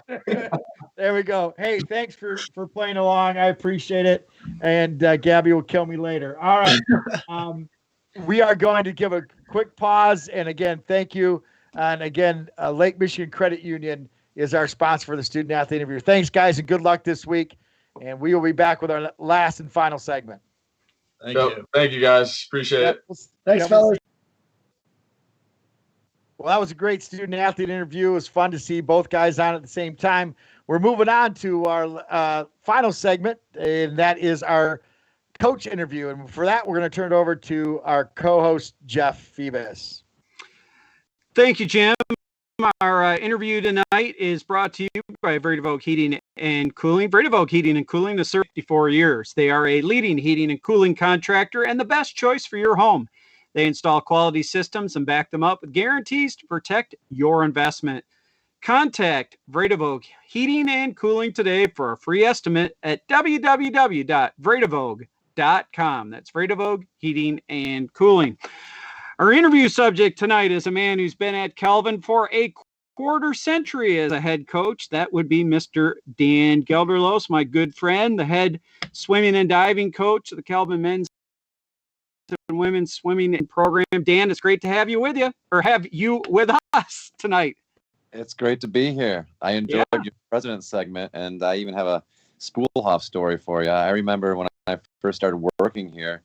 There we go. Hey, thanks for playing along. I appreciate it. And Gabby will kill me later. All right. We are going to give a quick pause. And again, thank you. And again, Lake Michigan Credit Union is our sponsor for the student athlete interview. Thanks, guys, and good luck this week. And we will be back with our last and final segment. Thank you. Thank you, guys. Appreciate it. Thanks, fellas. Well, that was a great student athlete interview. It was fun to see both guys on at the same time. We're moving on to our final segment, and that is our coach interview. And for that, we're going to turn it over to our co-host, Jeff Febus. Thank you, Jim. Our interview tonight is brought to you by Vredevoog Heating and Cooling. Vredevoog Heating and Cooling has served 54 years. They are a leading heating and cooling contractor and the best choice for your home. They install quality systems and back them up with guarantees to protect your investment. Contact Vredevoog Heating and Cooling today for a free estimate at www.vredevoog.com. That's Vredevoog Heating and Cooling. Our interview subject tonight is a man who's been at Calvin for a quarter century as a head coach. That would be Mr. Dan Gelderloos, my good friend, the head swimming and diving coach of the Calvin men's and women's swimming program. Dan, it's great to have you with us tonight. It's great to be here. I enjoyed your president segment, and I even have a Spoolhoff story for you. I remember when I first started working here,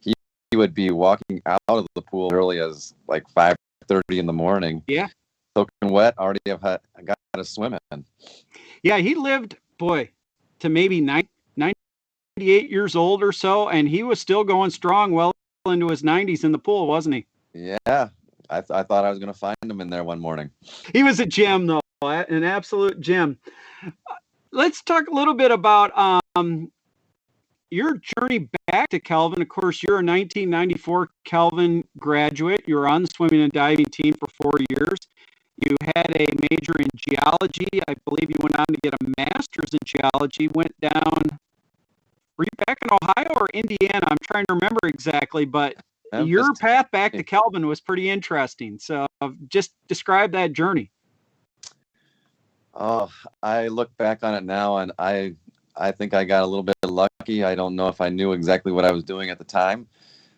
he would be walking out of the pool early as like 5:30 in the morning. Yeah. Soaking wet, already got to swim in. Yeah, he lived, to maybe 98 years old or so, and he was still going strong well into his 90s in the pool, wasn't he? Yeah. I thought I was going to find him in there one morning. He was a gem, though, an absolute gem. Let's talk a little bit about your journey back to Calvin. Of course, you're a 1994 Calvin graduate. You were on the swimming and diving team for 4 years. You had a major in geology. I believe you went on to get a master's in geology. Went down. Were you back in Ohio or Indiana? I'm trying to remember exactly, but your path back to Calvin was pretty interesting. So just describe that journey. Oh, I look back on it now, and I think I got a little bit lucky. I don't know if I knew exactly what I was doing at the time.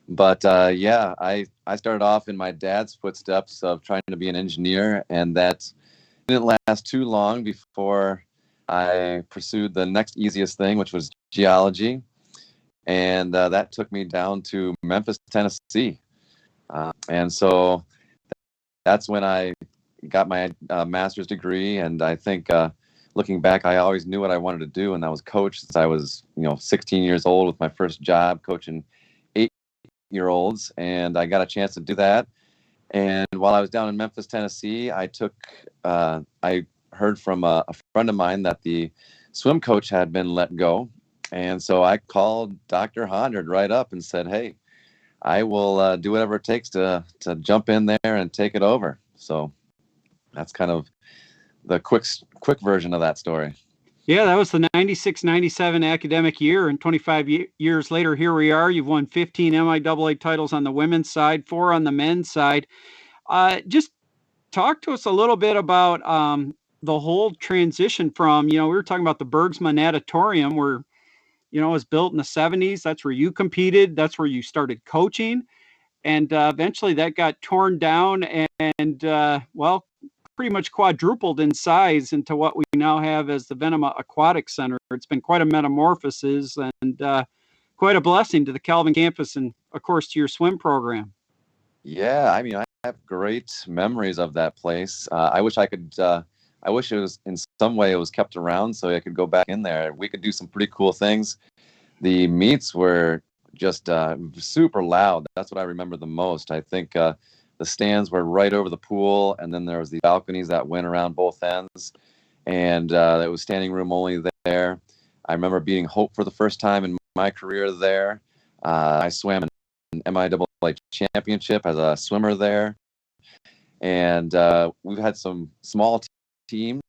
But, I started off in my dad's footsteps of trying to be an engineer, and that didn't last too long before I pursued the next easiest thing, which was geology. And that took me down to Memphis, Tennessee. And so that's when I got my master's degree. And I think looking back, I always knew what I wanted to do, and that was coach since I was, 16 years old with my first job coaching 8-year-olds. And I got a chance to do that. And while I was down in Memphis, Tennessee, I heard from a friend of mine that the swim coach had been let go. And so I called Dr. Hondard right up and said, hey, I will do whatever it takes to jump in there and take it over. So that's kind of the quick version of that story. Yeah, that was the 96-97 academic year. And 25 years later, here we are. You've won 15 MIAA titles on the women's side, 4 on the men's side. Just talk to us a little bit about the whole transition from, we were talking about the Bergsma Natatorium where, it was built in the 70s. That's where you competed. That's where you started coaching. And eventually that got torn down and pretty much quadrupled in size into what we now have as the Venema Aquatic Center. It's been quite a metamorphosis and quite a blessing to the Calvin campus and, of course, to your swim program. Yeah, I mean, I have great memories of that place. I wish I could. I wish it was in some way it was kept around so I could go back in there. We could do some pretty cool things. The meets were just super loud. That's what I remember the most. I think the stands were right over the pool, and then there was the balconies that went around both ends, and it was standing room only there. I remember beating Hope for the first time in my career there. I swam an MIAA championship as a swimmer there, and we've had some small teams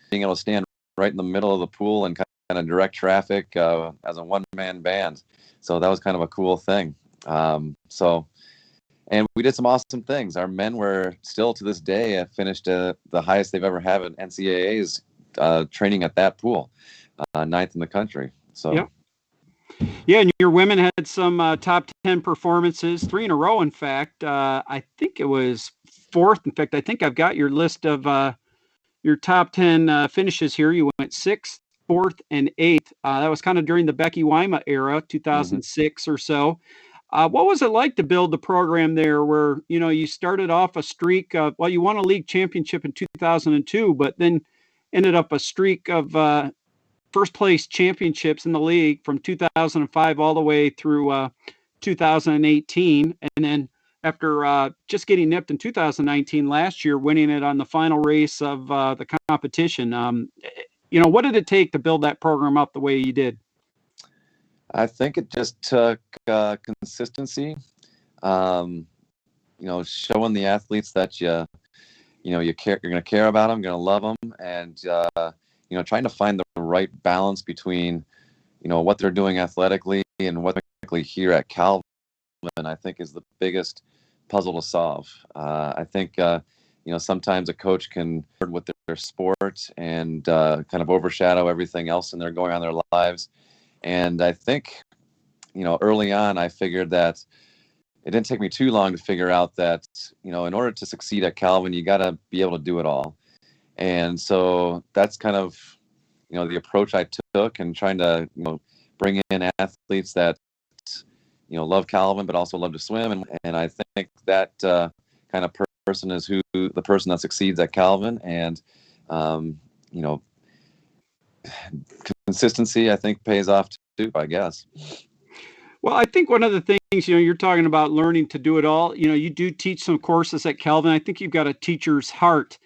being able to stand right in the middle of the pool and kind of direct traffic as a one-man band. So that was kind of a cool thing. And we did some awesome things. Our men were still to this day finished the highest they've ever had in NCAA's training at that pool, 9th in the country. So. Yep. Yeah, and your women had some top 10 performances, 3 in a row, in fact. I think it was 4th. In fact, I think I've got your list of your top 10 finishes here. You went 6th, 4th, and 8th. That was kind of during the Becky Wyma era, 2006 or so. What was it like to build the program there where, you started off a streak of, you won a league championship in 2002, but then ended up a streak of first place championships in the league from 2005 all the way through 2018. And then after just getting nipped in 2019 last year, winning it on the final race of the competition. What did it take to build that program up the way you did? I think it just took consistency, showing the athletes that you're going to care about them, going to love them, and trying to find the right balance between, what they're doing athletically and what they're here at Calvin, I think is the biggest puzzle to solve. I think, sometimes a coach can with their sport and kind of overshadow everything else and they're going on their lives. And I think, early on, I figured that it didn't take me too long to figure out that, in order to succeed at Calvin, you got to be able to do it all. And so that's kind of, the approach I took and trying to, bring in athletes that, love Calvin, but also love to swim. And I think that kind of person is the person that succeeds at Calvin. And, consistency, I think, pays off too, I guess. Well, I think one of the things, you're talking about learning to do it all. You do teach some courses at Calvin. I think you've got a teacher's heart.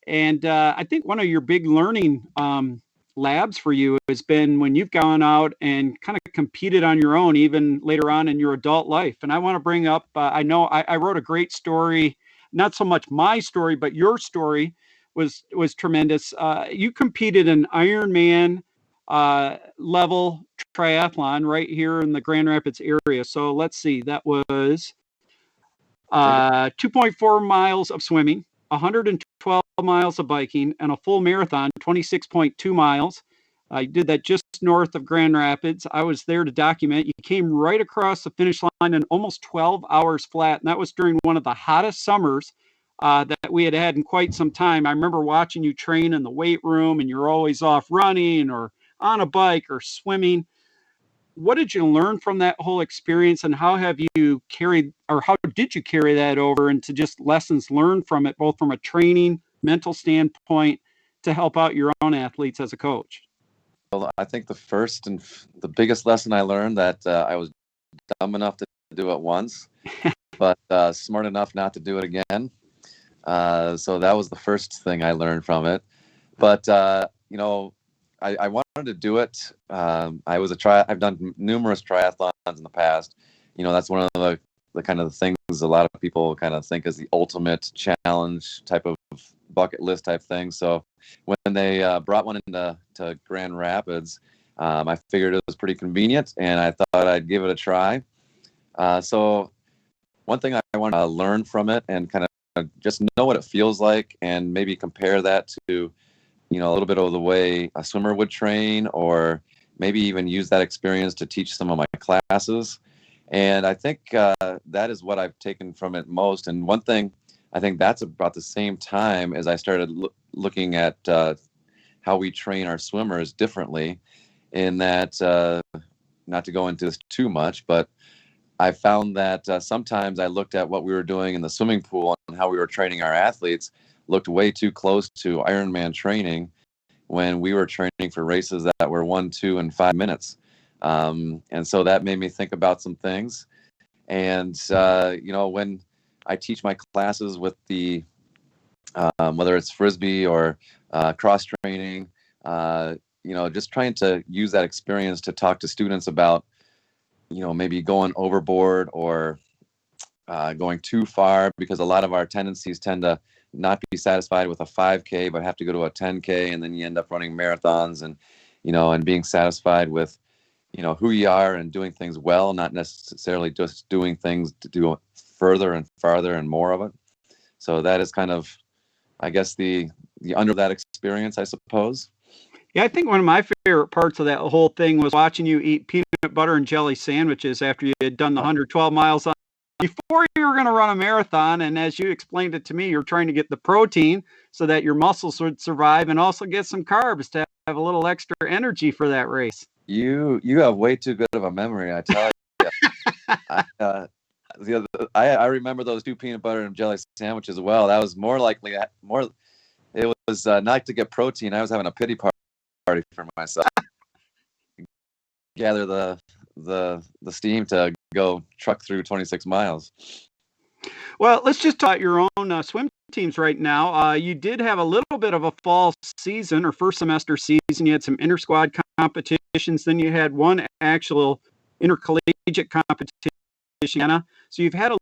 And I think one of your big learning labs for you has been when you've gone out and kind of competed on your own, even later on in your adult life. And I want to bring up, I know I wrote a great story, not so much my story, but your story was tremendous. You competed in Ironman level triathlon right here in the Grand Rapids area. So let's see, that was 2.4 miles of swimming, 112 miles of biking, and a full marathon, 26.2 miles. You did that just north of Grand Rapids. I was there to document. You came right across the finish line in almost 12 hours flat, and that was during one of the hottest summers that we had in quite some time. I remember watching you train in the weight room, and you're always off running or on a bike or swimming. What did you learn from that whole experience, and how did you carry that over into just lessons learned from it, both from a training, mental standpoint, to help out your own athletes as a coach? Well, I think the first and the biggest lesson I learned that I was dumb enough to do it once, but smart enough not to do it again. So that was the first thing I learned from it. But, I wanted to do it. I've done numerous triathlons in the past. That's one of the kind of things a lot of people kind of think is the ultimate challenge type of bucket list type thing. So when they brought one into Grand Rapids, I figured it was pretty convenient and I thought I'd give it a try. So one thing I want to learn from it and kind just know what it feels like and maybe compare that to, a little bit of the way a swimmer would train, or maybe even use that experience to teach some of my classes. And I think that is what I've taken from it most. And one thing, I think that's about the same time as I started looking at how we train our swimmers differently, in that, not to go into this too much, but I found that sometimes I looked at what we were doing in the swimming pool and how we were training our athletes looked way too close to Ironman training when we were training for races that were 1, 2, and 5 minutes. And so that made me think about some things. And, when I teach my classes with the, whether it's Frisbee or cross training, just trying to use that experience to talk to students about, maybe going overboard or going too far, because a lot of our tendencies tend to not be satisfied with a 5K, but have to go to a 10K, and then you end up running marathons and, and being satisfied with, who you are and doing things well, not necessarily just doing things to do further and farther and more of it. So that is kind of, I guess, the under that experience, I suppose. Yeah, I think one of my favorite parts of that whole thing was watching you eat peanut butter and jelly sandwiches after you had done the 112 miles on before you were going to run a marathon. And as you explained it to me, you're trying to get the protein so that your muscles would survive, and also get some carbs to have a little extra energy for that race. You have way too good of a memory, I tell you. I remember those 2 peanut butter and jelly sandwiches well. That was it was not to get protein. I was having a pity party for myself. Gather the steam to go truck through 26 miles. Well, let's just talk your own swim teams right now. You did have a little bit of a fall season or first semester season. You had some inter-squad competitions. Then you had one actual intercollegiate competition. So you've had a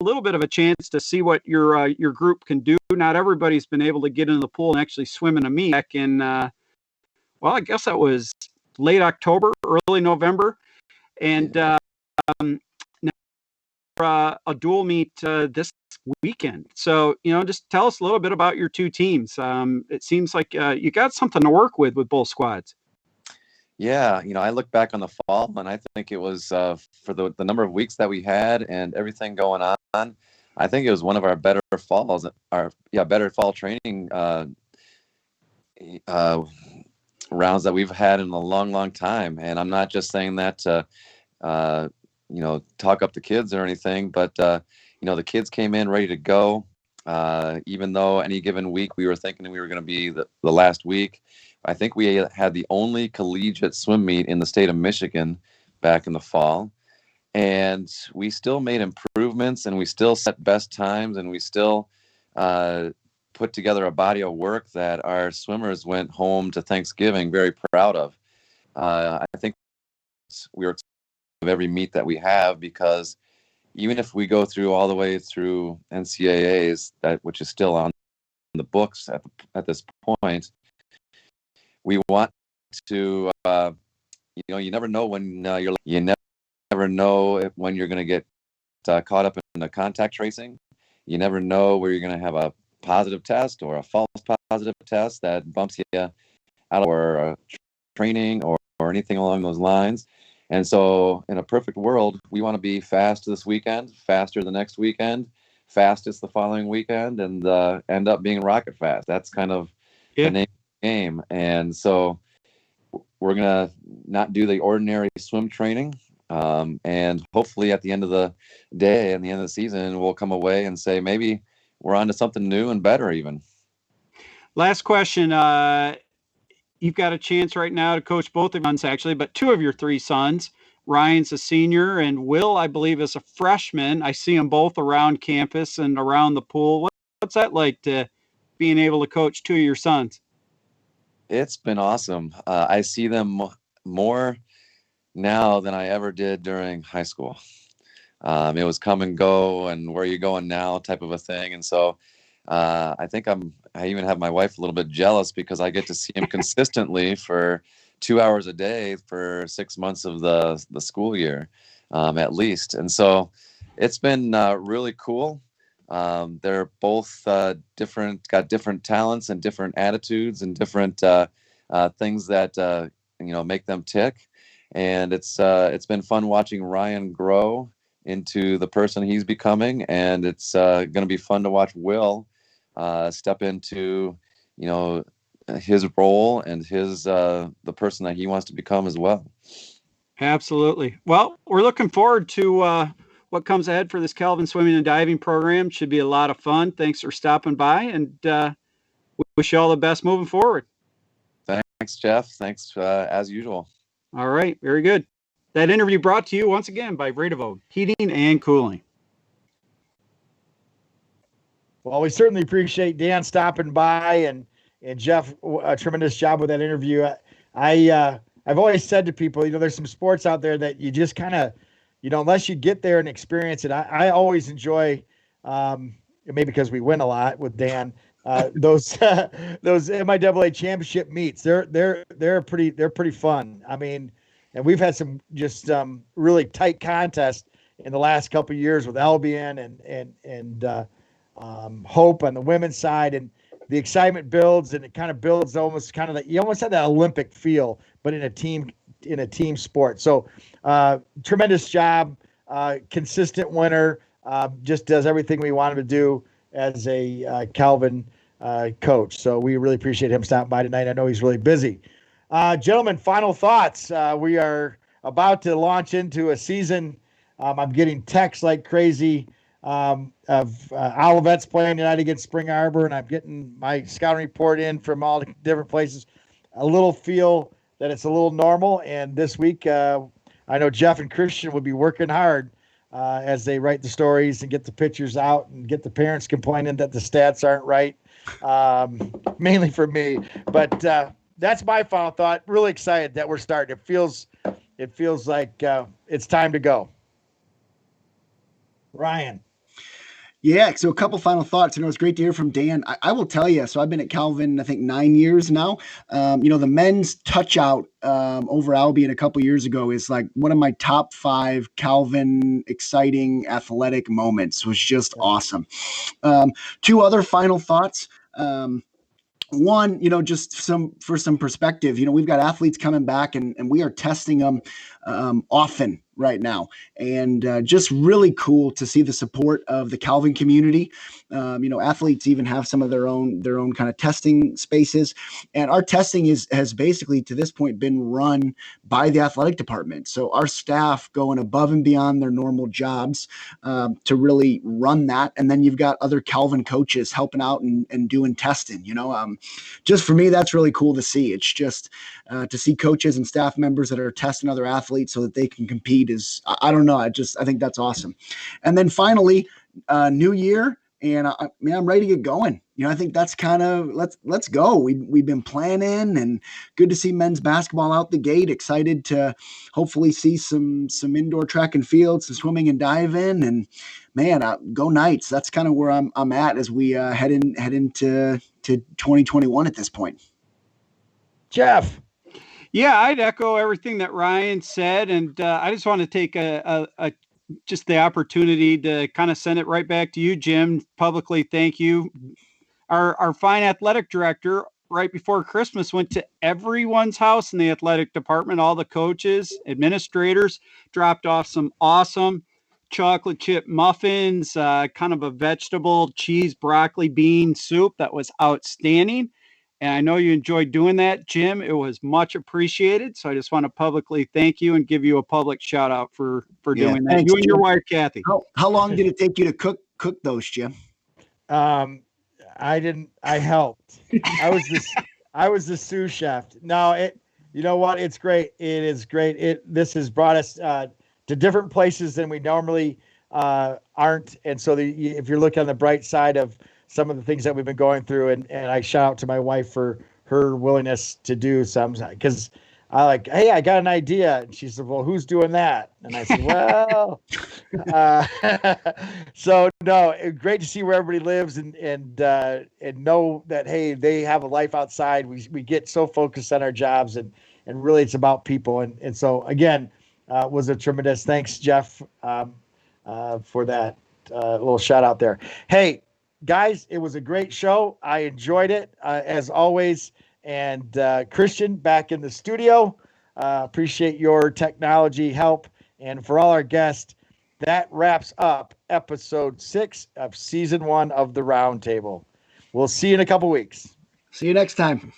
little bit of a chance to see what your group can do. Not everybody's been able to get into the pool and actually swim in a meet back in, I guess that was late October, early November. And now a dual meet this weekend. So, just tell us a little bit about your two teams. It seems like you got something to work with both squads. Yeah, I look back on the fall, and I think it was for the number of weeks that we had and everything going on. I think it was one of our better falls, better fall training rounds that we've had in a long, long time. And I'm not just saying that to, talk up the kids or anything, but the kids came in ready to go. Even though any given week we were thinking we were going to be the last week. I think we had the only collegiate swim meet in the state of Michigan back in the fall. And we still made improvements, and we still set best times, and we still put together a body of work that our swimmers went home to Thanksgiving very proud of. I think we were of every meet that we have, because even if we go through all the way through NCAAs, which is still on the books at this point, we want to, you never know when you never know when you're going to get caught up in the contact tracing. You never know where you're going to have a positive test or a false positive test that bumps you out of or training or anything along those lines. And so in a perfect world, we want to be fast this weekend, faster the next weekend, fastest the following weekend, and end up being rocket fast. That's kind of the name of the game. And so we're going to not do the ordinary swim training. And hopefully at the end of the day and the end of the season, we'll come away and say, maybe we're on to something new and better even. Last question. You've got a chance right now to coach both of your sons, actually, but two of your three sons. Ryan's a senior, and Will, I believe, is a freshman. I see them both around campus and around the pool. What's that like, to being able to coach two of your sons? It's been awesome. I see them more now than I ever did during high school. It was come and go and where are you going now type of a thing. And so I think I even have my wife a little bit jealous, because I get to see him consistently for 2 hours a day for 6 months of the school year, at least. And so it's been really cool. They're both got different talents and different attitudes and different things that make them tick. And it's been fun watching Ryan grow into the person he's becoming, and it's going to be fun to watch Will step into his role and his the person that he wants to become as well. Absolutely. Well, we're looking forward to what comes ahead for this Calvin swimming and diving program. Should be a lot of fun. Thanks for stopping by, and we wish you all the best moving forward. Thanks, Jeff. Thanks as usual. All right. Very good. That interview brought to you once again by Radovo Heating and Cooling. Well, we certainly appreciate Dan stopping by, and Jeff, a tremendous job with that interview. I've always said to people, there's some sports out there that you just kind of, unless you get there and experience it. I always enjoy, maybe because we win a lot with Dan, those MIAA championship meets. They're pretty fun. I mean, and we've had some just really tight contests in the last couple of years with Albion and Hope on the women's side, and the excitement builds, and it kind of builds almost kind of that, you almost have that Olympic feel, but in a team sport. So tremendous job, consistent winner, just does everything we want him to do as a Calvin coach. So we really appreciate him stopping by tonight. I know he's really busy. Gentlemen, final thoughts. We are about to launch into a season. I'm getting texts like crazy of Olivet's playing tonight against Spring Arbor, and I'm getting my scouting report in from all the different places. A little feel that it's a little normal, and this week I know Jeff and Christian will be working hard as they write the stories and get the pictures out and get the parents complaining that the stats aren't right, mainly for me. But that's my final thought. Really excited that we're starting. It feels like it's time to go. Ryan. Yeah, so a couple final thoughts. It's great to hear from Dan. I will tell you, so I've been at Calvin, I think 9 years now. The men's touch out over Albion a couple years ago is like one of my top 5 Calvin exciting athletic moments. Was just awesome. 2 other final thoughts. One, just for some perspective, we've got athletes coming back and we are testing them often right now. And just really cool to see the support of the Calvin community. Athletes even have some of their own kind of testing spaces. And our testing has basically to this point been run by the athletic department. So our staff going above and beyond their normal jobs to really run that. And then you've got other Calvin coaches helping out and doing testing, just for me, that's really cool to see. It's just to see coaches and staff members that are testing other athletes so that they can compete is, I don't know. I think that's awesome. And then finally, new year. And I'm ready to get going. I think that's kind of let's go. We've been planning, and good to see men's basketball out the gate. Excited to hopefully see some indoor track and field, some swimming and diving, and man, go Knights. That's kind of where I'm at as we head into 2021 at this point. Jeff. Yeah, I'd echo everything that Ryan said, and I just want to take just the opportunity to kind of send it right back to you, Jim. Publicly, thank you. Our fine athletic director, right before Christmas, went to everyone's house in the athletic department, all the coaches, administrators, dropped off some awesome chocolate chip muffins, kind of a vegetable, cheese, broccoli, bean soup that was outstanding. And I know you enjoyed doing that, Jim. It was much appreciated. So I just want to publicly thank you and give you a public shout out for doing that. Thanks, you and your Jim. wife, Kathy. How long did it take you to cook those, Jim? I didn't. I helped. I was the sous chef. No, you know what? It's great. It is great. This has brought us to different places than we normally aren't. And so if you're looking on the bright side of some of the things that we've been going through, and I shout out to my wife for her willingness to do some, because hey, I got an idea. And she said, well, who's doing that? And I said, well, so no, great to see where everybody lives and know that, hey, they have a life outside. We get so focused on our jobs and really it's about people. And so again, was a tremendous thanks, Jeff, for that. little shout out there. Hey, guys, it was a great show. I enjoyed it as always. And Christian back in the studio. Appreciate your technology help. And for all our guests, that wraps up episode 6 of season 1 of the Roundtable. We'll see you in a couple weeks. See you next time.